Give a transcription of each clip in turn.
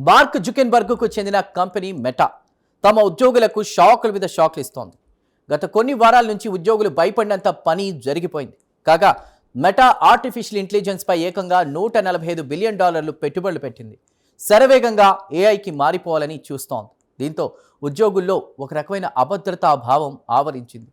Mark జుకెన్బర్గ్కు చెందిన company meta తమ ఉద్యోగులకు షాకుల మీద షాక్లు ఇస్తోంది. గత కొన్ని వారాల నుంచి ఉద్యోగులు భయపడినంత పని జరిగిపోయింది. కాగా మెటా ఆర్టిఫిషియల్ ఇంటెలిజెన్స్ పై ఏకంగా $145 బిలియన్ పెట్టుబడులు పెట్టింది. శరవేగంగా ఏఐకి మారిపోవాలని చూస్తోంది. దీంతో ఉద్యోగుల్లో ఒక రకమైన అభద్రతా భావం ఆవరించింది.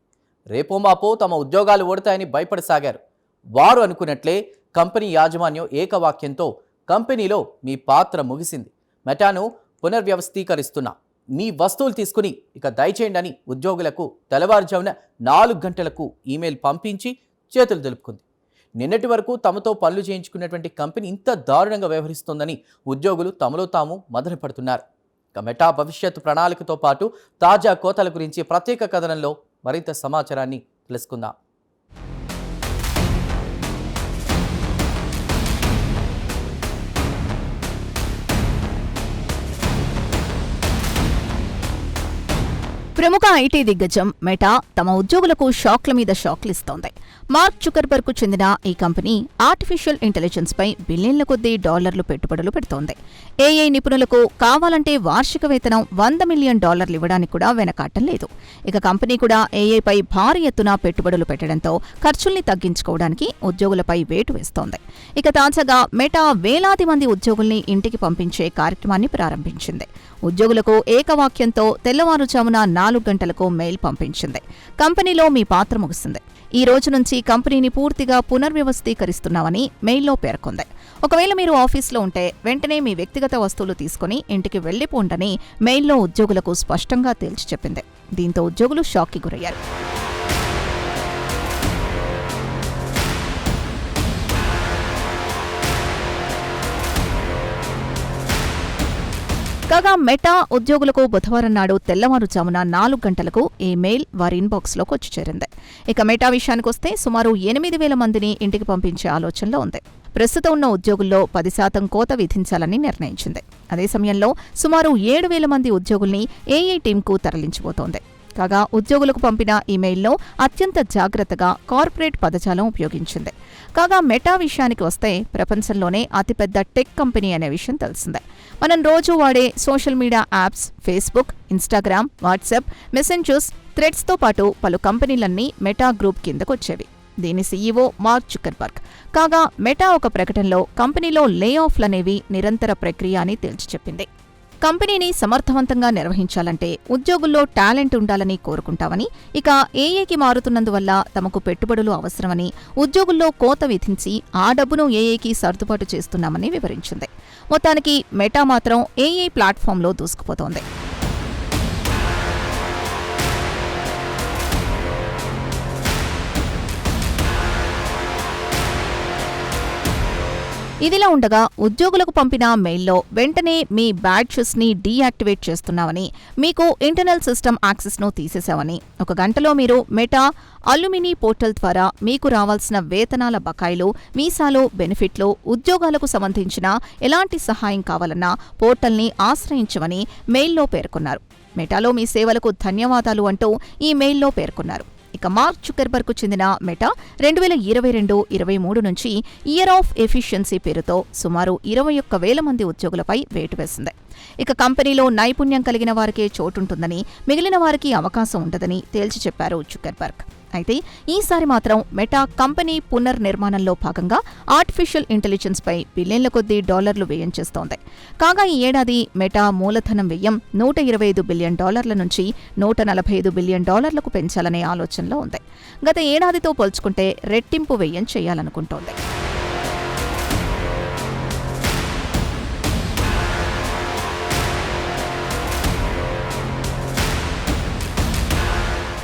రేపో మాపో తమ ఉద్యోగాలు ఓడతాయని భయపడసాగారు. వారు అనుకున్నట్లే కంపెనీ యాజమాన్యం ఏకవాక్యంతో కంపెనీలో మీ పాత్ర ముగిసింది, మెటాను పునర్వ్యవస్థీకరిస్తున్నా, మీ వస్తువులు తీసుకుని ఇక దయచేయండి అని ఉద్యోగులకు తెల్లవారుజామున 4 గంటలకు ఈమెయిల్ పంపించి చేతులు దులుపుకుంది. నిన్నటి వరకు తమతో పనులు చేయించుకున్నటువంటి కంపెనీ ఇంత దారుణంగా వ్యవహరిస్తోందని ఉద్యోగులు తమలో తాము మదనపడుతున్నారు. ఇక మెటా భవిష్యత్తు ప్రణాళికతో పాటు తాజా కోతల గురించి ప్రత్యేక కథనంలో మరింత సమాచారాన్ని తెలుసుకుందాం. ప్రముఖ ఐటీ దిగ్గజం మెటా తమ ఉద్యోగులకు షాక్ల మీద షాక్లు ఇస్తోంది. మార్క్ జుకర్బర్గ్కు చెందిన ఈ కంపెనీ ఆర్టిఫిషియల్ ఇంటెలిజెన్స్ పై బిలియన్ల కొద్దీ డాలర్లు పెట్టుబడులు పెడుతోంది. ఏఐ నిపుణులకు కావాలంటే వార్షిక వేతనం $100 మిలియన్ ఇవ్వడానికి కూడా వెనకాటం లేదు. ఇక కంపెనీ కూడా ఏఐపై భారీ ఎత్తున పెట్టుబడులు పెట్టడంతో ఖర్చుల్ని తగ్గించుకోవడానికి ఉద్యోగులపై వేటు వేస్తోంది. ఇక తాజాగా మెటా వేలాది మంది ఉద్యోగుల్ని ఇంటికి పంపించే కార్యక్రమాన్ని ప్రారంభించింది. ఉద్యోగులకు ఏకవాక్యంతో తెల్లవారుజామున 4 గంటలకు మెయిల్ పంపించింది. కంపెనీలో మీ పాత్ర ముగిసింది, ఈ రోజు నుంచి కంపెనీని పూర్తిగా పునర్వ్యవస్థీకరిస్తున్నామని మెయిల్లో పేర్కొంది. ఒకవేళ మీరు ఆఫీస్లో ఉంటే వెంటనే మీ వ్యక్తిగత వస్తువులు తీసుకుని ఇంటికి వెళ్లిపోండని మెయిల్లో ఉద్యోగులకు స్పష్టంగా తేల్చి చెప్పింది. దీంతో ఉద్యోగులు షాక్కి గురయ్యారు. కాగా మెటా ఉద్యోగులకు బుధవారం నాడు తెల్లవారుజామున 4 గంటలకు ఈ మెయిల్ వారి ఇన్బాక్స్లోకి వచ్చి చేరింది. ఇక మెటా విషయానికొస్తే సుమారు 8,000 మందిని ఇంటికి పంపించే ఆలోచనలో ఉంది. ప్రస్తుతం ఉన్న ఉద్యోగుల్లో 10% కోత విధించాలని నిర్ణయించింది. అదే సమయంలో సుమారు 7,000 మంది ఉద్యోగుల్ని ఏఐ టీంకు తరలించబోతోంది. కాగా ఉద్యోగులకు పంపిన ఈమెయిల్లో అత్యంత జాగ్రత్తగా కార్పొరేట్ పదజాలం ఉపయోగించింది. కాగా మెటా విషయానికి వస్తే ప్రపంచంలోనే అతిపెద్ద టెక్ కంపెనీ అనే విషయం తెలిసిందే. మనం రోజు వాడే social media apps Facebook, Instagram, WhatsApp, messengers, థ్రెడ్స్తో పాటు పలు కంపెనీలన్నీ మెటా గ్రూప్ కిందకొచ్చేవి. దీని సీఈఓ మార్క్ జుకర్బర్గ్. కాగా మెటా ఒక ప్రకటనలో కంపెనీలో లే ఆఫ్లనేవి నిరంతర ప్రక్రియ అని తేల్చి చెప్పింది. కంపెనీని సమర్థవంతంగా నిర్వహించాలంటే ఉద్యోగుల్లో టాలెంట్ ఉండాలని కోరుకుంటామని, ఇక ఏఐకి మారుతున్నందువల్ల తమకు పెట్టుబడులు అవసరమని ఉద్యోగుల్లో కోత విధించి ఆ డబ్బును ఏఐకి సర్దుబాటు చేస్తున్నామని వివరించింది. మొత్తానికి మెటా మాత్రం ఏఐ ప్లాట్ఫామ్లో దూసుకుపోతోంది. ఇదిలా ఉండగా ఉద్యోగులకు పంపిన మెయిల్లో వెంటనే మీ బ్యాడ్జెస్ని డీయాక్టివేట్ చేస్తున్నామని, మీకు ఇంటర్నల్ సిస్టమ్ యాక్సెస్ను తీసేశామని, 1 గంటలో మీరు మెటా అల్యూమినీ పోర్టల్ ద్వారా మీకు రావాల్సిన వేతనాల బకాయిలు, వీసాలు, బెనిఫిట్లు, ఉద్యోగాలకు సంబంధించిన ఎలాంటి సహాయం కావాలన్నా పోర్టల్ని ఆశ్రయించమని మెయిల్లో పేర్కొన్నారు. మెటాలో మీ సేవలకు ధన్యవాదాలు అంటూ ఈ మెయిల్లో పేర్కొన్నారు. ఇక మార్క్ జుకర్బర్గ్కు చెందిన మెటా 2022-23 నుంచి ఇయర్ ఆఫ్ ఎఫిషియన్సీ పేరుతో సుమారు 21,000 మంది ఉద్యోగులపై వేటు వేసింది. ఇక కంపెనీలో నైపుణ్యం కలిగిన వారికే చోటుంటుందని, మిగిలిన వారికి అవకాశం ఉండదని తేల్చి చెప్పారు జుకర్బర్గ్. అయితే ఈసారి మాత్రం మెటా కంపెనీ పునర్నిర్మాణంలో భాగంగా ఆర్టిఫిషియల్ ఇంటెలిజెన్స్ పై బిలియన్ల కొద్దీ డాలర్లు వ్యయం చేస్తోంది. కాగా ఈ ఏడాది మెటా మూలధనం వ్యయం $125 బిలియన్ నుంచి $145 బిలియన్ పెంచాలనే ఆలోచనలో ఉంది. గత ఏడాదితో పోల్చుకుంటే రెట్టింపు వ్యయం చేయాలనుకుంటోంది.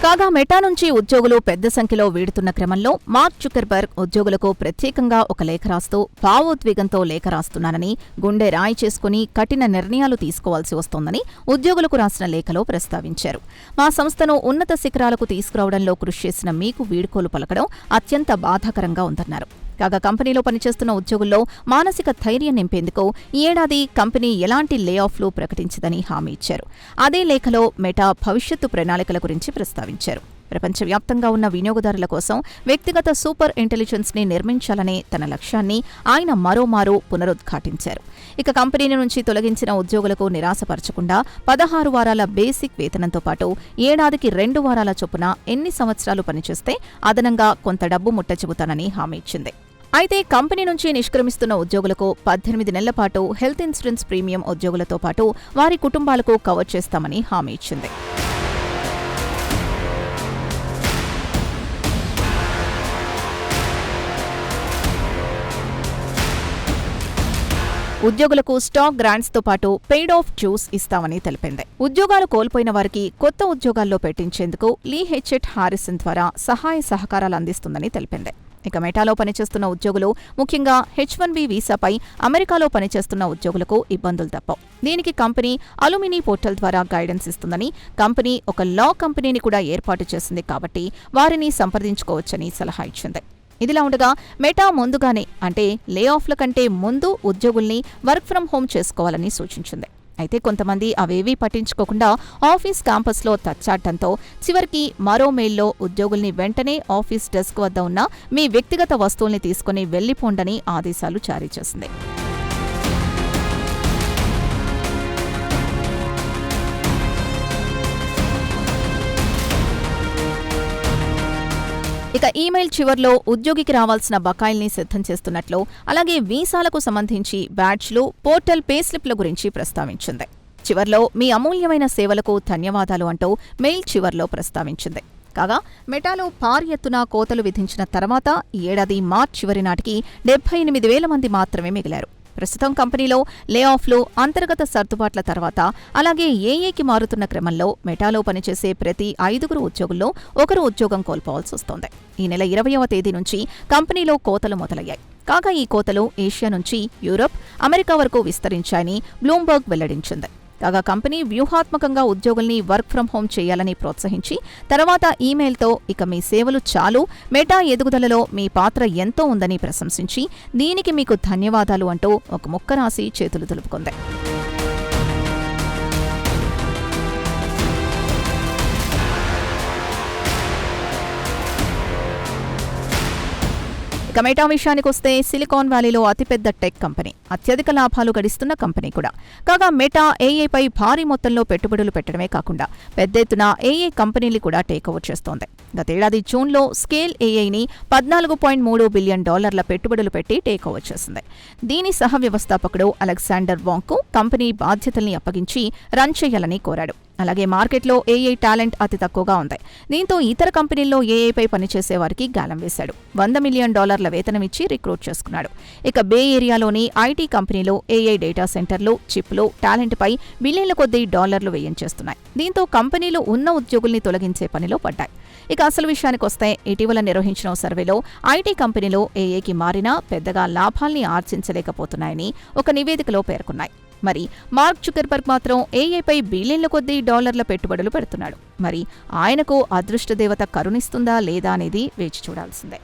కాగా మెటా నుంచి ఉద్యోగులు పెద్ద సంఖ్యలో వీడుతున్న క్రమంలో మార్క్ జుకర్బర్గ్ ఉద్యోగులకు ప్రత్యేకంగా ఒక లేఖ రాస్తూ భావోద్వేగంతో లేఖ రాస్తున్నానని, గుండె రాయి చేసుకుని కఠిన నిర్ణయాలు తీసుకోవాల్సి వస్తోందని ఉద్యోగులకు రాసిన లేఖలో ప్రస్తావించారు. మా సంస్థను ఉన్నత శిఖరాలకు తీసుకురావడంలో కృషి చేసిన మీకు వీడ్కోలు పలకడం అత్యంత బాధాకరంగా ఉందన్నారు. కాగా కంపెనీలో పనిచేస్తున్న ఉద్యోగుల్లో మానసిక ధైర్యం నింపేందుకు ఈ ఏడాది కంపెనీ ఎలాంటి లే ఆఫ్లు ప్రకటించదని హామీ ఇచ్చారు. అదే లేఖలో మెటా భవిష్యత్తు ప్రణాళికల గురించి ప్రస్తావించారు. ప్రపంచవ్యాప్తంగా ఉన్న వినియోగదారుల కోసం వ్యక్తిగత సూపర్ ఇంటెలిజెన్స్ని నిర్మించాలనే తన లక్ష్యాన్ని ఆయన మరోమారు పునరుద్ఘాటించారు. ఇక కంపెనీ నుంచి తొలగించిన ఉద్యోగులకు నిరాశపరచకుండా 16 వారాల బేసిక్ వేతనంతో పాటు ఏడాదికి 2 వారాల చొప్పున ఎన్ని సంవత్సరాలు పనిచేస్తే అదనంగా కొంత డబ్బు ముట్టచెబుతానని హామీ ఇచ్చింది. అయితే కంపెనీ నుంచి నిష్క్రమిస్తున్న ఉద్యోగులకు 18 నెలల పాటు హెల్త్ ఇన్సూరెన్స్ ప్రీమియం ఉద్యోగులతో పాటు వారి కుటుంబాలకు కవర్ చేస్తామని హామీ ఇచ్చింది. ఉద్యోగులకు స్టాక్ గ్రాంట్స్తో పాటు పెయిడ్ ఆఫ్ డ్యూస్ ఇస్తామని తెలిపింది. ఉద్యోగాలు కోల్పోయిన వారికి కొత్త ఉద్యోగాల్లో పెట్టించేందుకు లీ హెచ్ఎట్ హారిసన్ ద్వారా సహాయ సహకారాలు అందిస్తుందని తెలిపింది. ఇక మెటాలో పనిచేస్తున్న ఉద్యోగులు, ముఖ్యంగా H-1B వీసాపై అమెరికాలో పనిచేస్తున్న ఉద్యోగులకు ఇబ్బందులు తప్పవు. దీనికి కంపెనీ అలుమినీ పోర్టల్ ద్వారా గైడెన్స్ ఇస్తుందని, కంపెనీ ఒక లా కంపెనీని కూడా ఏర్పాటు చేసింది కాబట్టి వారిని సంప్రదించుకోవచ్చని సలహా ఇచ్చింది. ఇదిలా ఉండగా మెటా ముందుగానే అంటే లే ఆఫ్ల కంటే ముందు ఉద్యోగుల్ని వర్క్ ఫ్రం హోం చేసుకోవాలని సూచించింది. అయితే కొంతమంది అవేవీ పట్టించుకోకుండా ఆఫీస్ క్యాంపస్లో తచ్చాటంతో చివరికి మరో మెయిల్లో ఉద్యోగుల్ని వెంటనే ఆఫీస్ డెస్క్ వద్ద ఉన్న మీ వ్యక్తిగత వస్తువుల్ని తీసుకుని వెళ్లిపోండని ఆదేశాలు జారీ చేసింది. ఇక ఈమెయిల్ చివర్లో ఉద్యోగికి రావాల్సిన బకాయిల్ని సిద్ధం చేస్తున్నట్లు, అలాగే వీసాలకు సంబంధించి బ్యాడ్జ్లు, పోర్టల్ పేస్లిప్ల గురించి ప్రస్తావించింది. చివర్లో మీ అమూల్యమైన సేవలకు ధన్యవాదాలు అంటూ మెయిల్ చివర్లో ప్రస్తావించింది. కాగా మెటాలో భారీ ఎత్తున కోతలు విధించిన తర్వాత ఈ ఏడాది మార్చి చివరి నాటికి 78,000 మంది మాత్రమే మిగిలారు. ప్రస్తుతం కంపెనీలో లే ఆఫ్లు, అంతర్గత సర్దుబాట్ల తర్వాత అలాగే ఏఏకి మారుతున్న క్రమంలో మెటాలో పనిచేసే ప్రతి 5 ఉద్యోగుల్లో 1 ఉద్యోగం కోల్పోవాల్సి వస్తోంది. ఈ నెల 20వ తేదీ నుంచి కంపెనీలో కోతలు మొదలయ్యాయి. కాగా ఈ కోతలు ఏషియా నుంచి యూరప్, అమెరికా వరకు విస్తరించాయని బ్లూంబర్గ్ వెల్లడించింది. కాగా కంపెనీ వ్యూహాత్మకంగా ఉద్యోగుల్ని వర్క్ ఫ్రం హోం చేయాలని ప్రోత్సహించి తర్వాత ఈమెయిల్తో ఇక మీ సేవలు చాలు, మెటా ఎదుగుదలలో మీ పాత్ర ఎంతో ఉందని ప్రశంసించి దీనికి మీకు ధన్యవాదాలు అంటూ ఒక ముక్క రాసి చేతులు దులుపుకుంది. ఇక మెటా విషయానికొస్తే సిలికాన్ వ్యాలీలో అతిపెద్ద టెక్ కంపెనీ, అత్యధిక లాభాలు గడిస్తున్న కంపెనీ కూడా. కాగా మెటా ఏఐపై భారీ మొత్తంలో పెట్టుబడులు పెట్టడమే కాకుండా పెద్ద ఎత్తున ఏఐ కంపెనీలు కూడా టేకోవర్ చేస్తోంది. గతేడాది జూన్లో స్కేల్ ఏఐని $14.3 బిలియన్ పెట్టుబడులు పెట్టి టేకోవర్ చేసింది. దీని సహ వ్యవస్థాపకుడు అలెగ్జాండర్ వాంగ్కు కంపెనీ బాధ్యతల్ని అప్పగించి రన్ చేయాలని కోరాడు. అలాగే మార్కెట్లో ఏఐ టాలెంట్ అతి తక్కువగా ఉంది. దీంతో ఇతర కంపెనీల్లో ఏఐపై పనిచేసే వారికి గాలం వేశాడు. $100 మిలియన్ వేతనం ఇచ్చి రిక్రూట్ చేసుకున్నాడు. ఇక బే ఏరియాలోని ఐటీ కంపెనీలు ఏఐ డేటా సెంటర్లు, చిప్లు, టాలెంట్పై బిలియన్ల కొద్దీ డాలర్లు వ్యయం చేస్తున్నాయి. దీంతో కంపెనీలు ఉన్న ఉద్యోగుల్ని తొలగించే పనిలో పడ్డాయి. ఇక అసలు విషయానికొస్తే ఇటీవల నిర్వహించిన సర్వేలో ఐటీ కంపెనీలు ఏఐకి మారినా పెద్దగా లాభాల్ని ఆర్జించలేకపోతున్నాయని ఒక నివేదికలో పేర్కొన్నాయి. మరి మార్క్ జుకర్బర్గ్ మాత్రం ఏఐపై బిలియన్ల కొద్దీ డాలర్ల పెట్టుబడులు పెడుతున్నాడు. మరి ఆయనకు అదృష్టదేవత కరుణిస్తుందా లేదా అనేది వేచి చూడాల్సిందే.